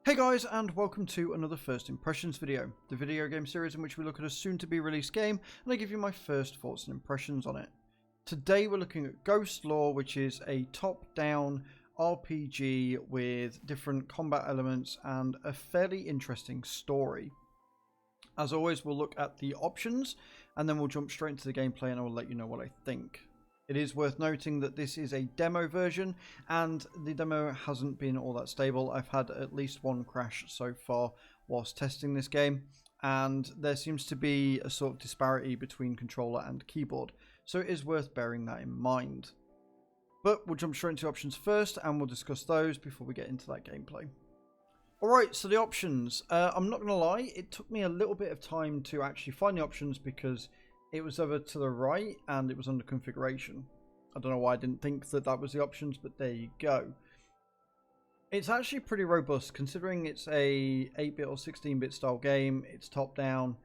Hey guys, and welcome to another First Impressions video, the video game series in which we look at a soon-to-be released game and I give you my first thoughts and impressions on it. Today we're looking at GhostLore, which is a top-down RPG with different combat elements and a fairly interesting story. As always, we'll look at the options and then we'll jump straight into the gameplay and I will let you know what I think. It is worth noting that this is a demo version and the demo hasn't been all that stable. I've had at least one crash so far whilst testing this game, and there seems to be a sort of disparity between controller and keyboard, so it is worth bearing that in mind. But we'll jump straight into options first and we'll discuss those before we get into that gameplay. Alright, so the options. I'm not going to lie, it took me a little bit of time to actually find the options because it was over to the right and it was under configuration. I don't know why I didn't think that that was the options, but there you go. It's actually pretty robust considering it's a 8-bit or 16-bit style game. It's top down.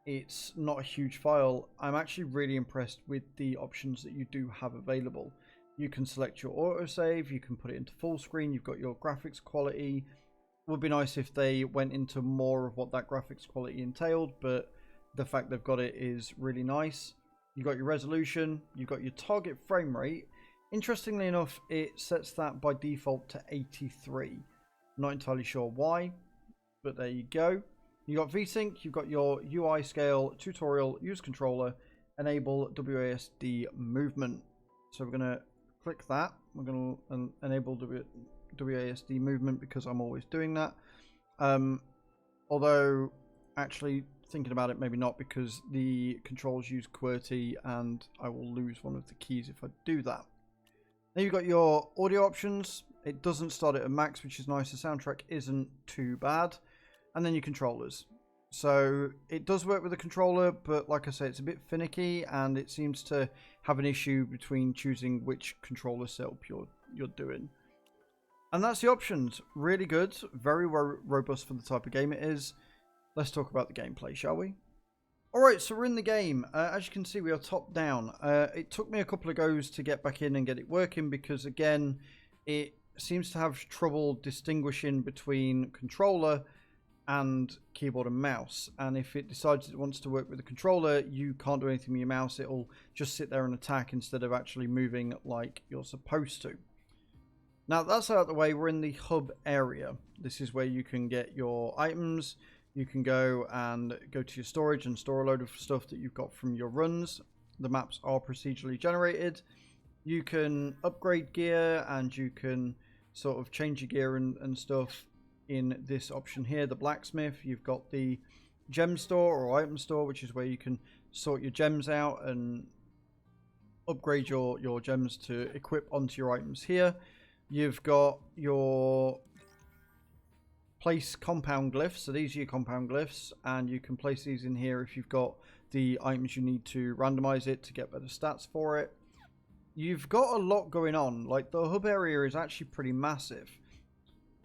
It's not a huge file. I'm actually really impressed with the options that you do have available. You can select your autosave. You can put it into full screen. You've got your graphics quality. It would be nice if they went into more of what that graphics quality entailed, but the fact they've got it is really nice. You've got your resolution, you've got your target frame rate. Interestingly enough, it sets that by default to 83. Not entirely sure why, but there you go. You've got VSync, you've got your UI scale, tutorial, use controller, enable WASD movement. So we're going to click that. We're going to enable WASD movement because I'm always doing that. Although, actually, thinking about it, maybe not, because the controls use QWERTY and I will lose one of the keys if I do that. Then you've got your audio options. It doesn't start at a max, which is nice. The soundtrack isn't too bad. And then your controllers. So it does work with the controller, but like I say, it's a bit finicky and it seems to have an issue between choosing which controller setup you're doing. And that's the options. Really good, very robust for the type of game it is. Let's talk about the gameplay, shall we? Alright, so we're in the game. As you can see, we are top down. It took me a couple of goes to get back in and get it working because, again, it seems to have trouble distinguishing between controller and keyboard and mouse. And if it decides it wants to work with the controller, you can't do anything with your mouse. It'll just sit there and attack instead of actually moving like you're supposed to. Now, that's out of the way. We're in the hub area. This is where you can get your items. You can go to your storage and store a load of stuff that you've got from your runs. The maps are procedurally generated. You can upgrade gear and you can sort of change your gear and stuff in this option here, the blacksmith. You've got the gem store or item store, which is where you can sort your gems out and upgrade your gems to equip onto your items here. You've got your place compound glyphs. So these are your compound glyphs and you can place these in here if you've got the items you need to randomize it to get better stats for it. You've got a lot going on. Like, the hub area is actually pretty massive.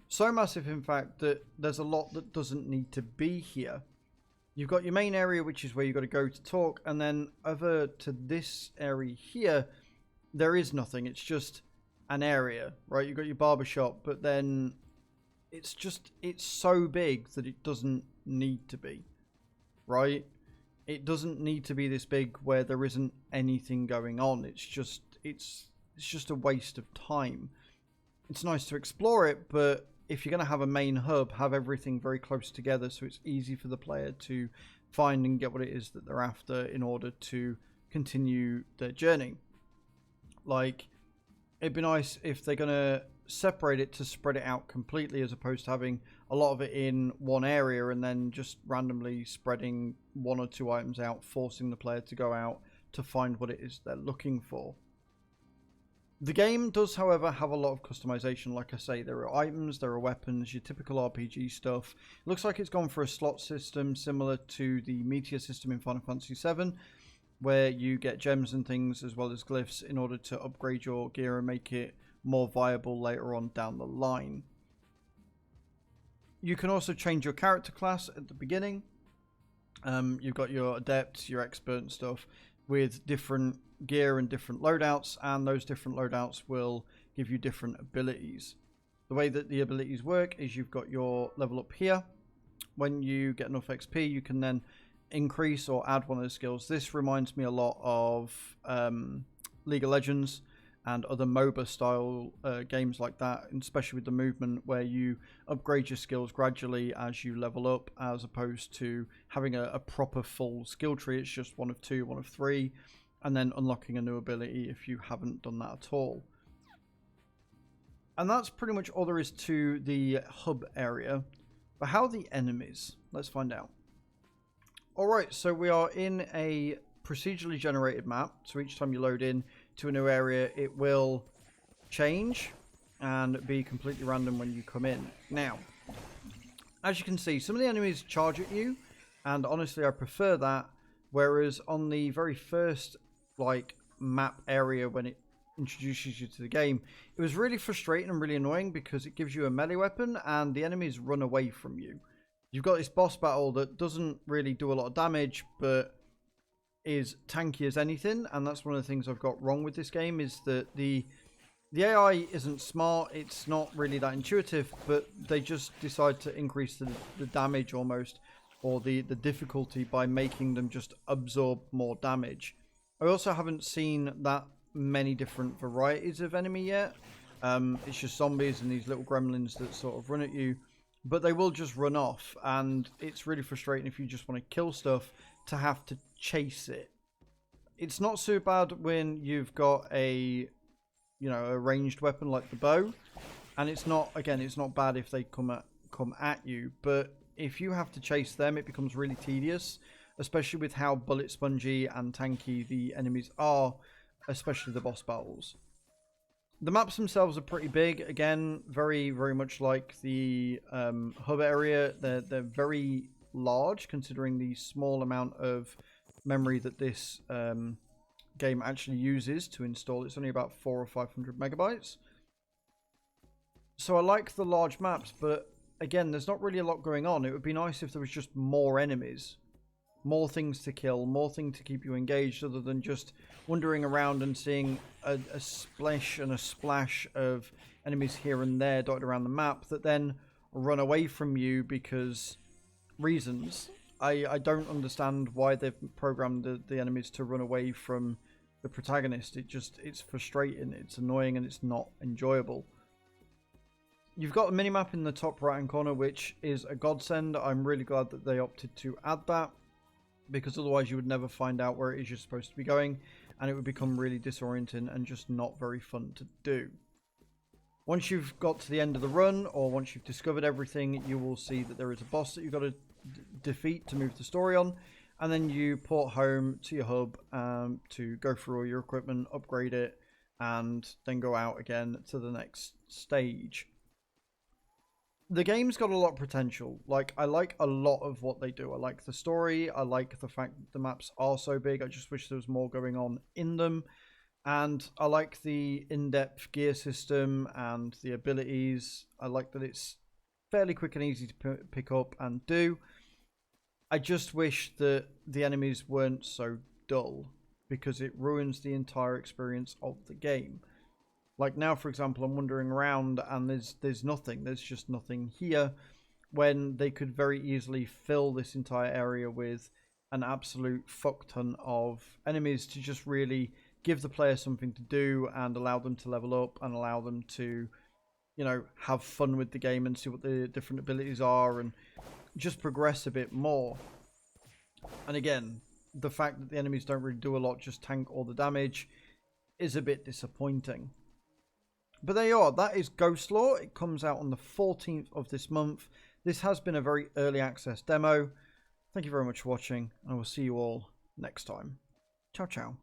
So massive, in fact, that there's a lot that doesn't need to be here. You've got your main area, which is where you've got to go to talk, and then over to this area here, there is nothing. It's just an area, right? You've got your barbershop, but then it's so big that it doesn't need to be, right? It doesn't need to be this big where there isn't anything going on. It's just a waste of time. It's nice to explore it, but if you're going to have a main hub, have everything very close together so it's easy for the player to find and get what it is that they're after in order to continue their journey. Like, it'd be nice if they're going to separate it to spread it out completely as opposed to having a lot of it in one area and then just randomly spreading one or two items out, forcing the player to go out to find what it is they're looking for. The game does, however, have a lot of customization. Like I say, there are items, there are weapons, your typical RPG stuff. It looks like it's gone for a slot system similar to the Meteor system in Final Fantasy VII, where you get gems and things as well as glyphs in order to upgrade your gear and make it more viable later on down the line. You can also change your character class at the beginning. You've got your adepts, your expert and stuff with different gear and different loadouts, and those different loadouts will give you different abilities. The way that the abilities work is you've got your level up here. When you get enough XP, you can then increase or add one of the skills. This reminds me a lot of League of Legends and other MOBA style games like that, especially with the movement, where you upgrade your skills gradually as you level up, as opposed to having a proper full skill tree. It's just one of two, one of three, and then unlocking a new ability if you haven't done that at all. And that's pretty much all there is to the hub area. But how are the enemies? Let's find out. Alright, so we are in a procedurally generated map. So each time you load in to a new area, it will change and be completely random when you come in. Now, as you can see, some of the enemies charge at you, and honestly I prefer that, whereas on the very first map area when it introduces you to the game, it was really frustrating and really annoying because it gives you a melee weapon and the enemies run away from you. You've got this boss battle that doesn't really do a lot of damage but is tanky as anything, and that's one of the things I've got wrong with this game, is that the AI isn't smart, it's not really that intuitive, but they just decide to increase the damage almost, or the difficulty, by making them just absorb more damage. I also haven't seen that many different varieties of enemy yet. It's just zombies and these little gremlins that sort of run at you, but they will just run off, and it's really frustrating if you just want to kill stuff to have to chase it. It's not so bad when you've got a ranged weapon like the bow, and it's not bad if they come at you, but if you have to chase them, it becomes really tedious, especially with how bullet spongy and tanky the enemies are, especially the boss battles. The maps themselves are pretty big. Again, very, very much like the hub area. They're very large, considering the small amount of memory that this game actually uses to install. It's only about 400 or 500 megabytes. So I like the large maps, but again, there's not really a lot going on. It would be nice if there was just more enemies, more things to kill, more things to keep you engaged, other than just wandering around and seeing a splash and a splash of enemies here and there dotted around the map that then run away from you because reasons. I don't understand why they've programmed the enemies to run away from the protagonist. It's frustrating, it's annoying, and it's not enjoyable. You've got a minimap in the top right hand corner, which is a godsend. I'm really glad that they opted to add that, because otherwise you would never find out where it is you're supposed to be going, and it would become really disorienting and just not very fun to do. Once you've got to the end of the run, or once you've discovered everything, you will see that there is a boss that you've got to defeat to move the story on, and then you port home to your hub to go through all your equipment, upgrade it, and then go out again to the next stage. The game's got a lot of potential. I like a lot of what they do. I like the story. I like the fact that the maps are so big. I just wish there was more going on in them. And I like the in-depth gear system and the abilities. I like that it's fairly quick and easy to pick up and do. I just wish that the enemies weren't so dull, because it ruins the entire experience of the game. Like now, for example, I'm wandering around and there's nothing. There's just nothing here, when they could very easily fill this entire area with an absolute fuck ton of enemies to just really give the player something to do and allow them to level up and allow them to, have fun with the game and see what the different abilities are and just progress a bit more. And again, the fact that the enemies don't really do a lot, just tank all the damage, is a bit disappointing. But there you are. That is GhostLore. It comes out on the 14th of this month. This has been a very early access demo. Thank you very much for watching, and I will see you all next time. Ciao, ciao.